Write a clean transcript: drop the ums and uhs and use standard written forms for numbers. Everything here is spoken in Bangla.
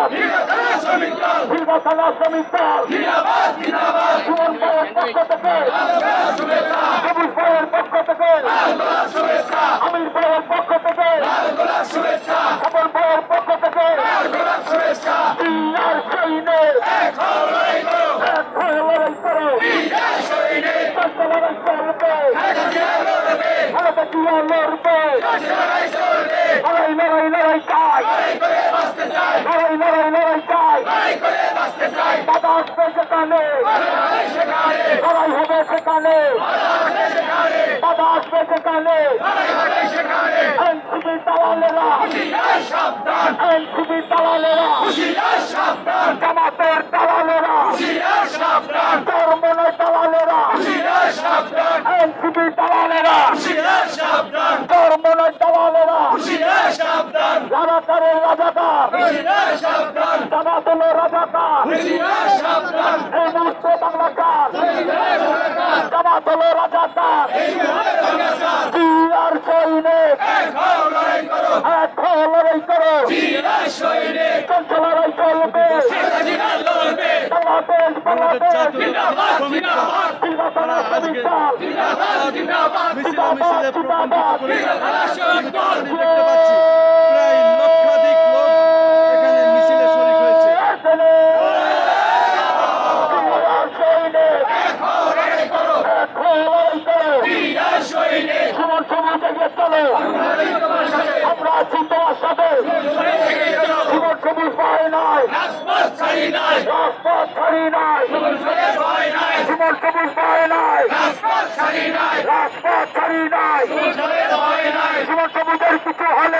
জিন্দাবাদ শ্রমিক দল সুমন ভাইয়ের পক্ষ থেকে সবুজ ভাইয়ের পক্ষ থেকে আমির ভাইয়ের পক্ষ থেকে সবল ভাইয়ের পক্ষ থেকে আর সৈন্যের এক লড়াই করো লড়াই করবে ভারত জিয়া লড়বে লড়াই চাই লড়াই চাই বাধা আসবে সেখানে লড়াই হবে সেখানে বাধা আসবে সেখানে এনসিপি দালালেরা এনসিপি দালালেরা জামাতের দালালেরা ধর্মনয় দালালেরা এনসিপি দালালেরা ধর্মনয় দালালেরা রাজাকারের রাজাকার জামাত হলো রাজাকার এই মুহূর্তে বাংলাকার জামাত হলো রাজাকার আর সৈনিক লড়াই করো চলছে লড়াই চলবে আমরা আছি তোমার সাথে জীবন সবুজ ভয় নাই রাজপথ ছাড়ি নাই জীবন সবুজ ভয় নাই রাজপথ ছাড়ি নাই জীবন সবুজের কিছু হলে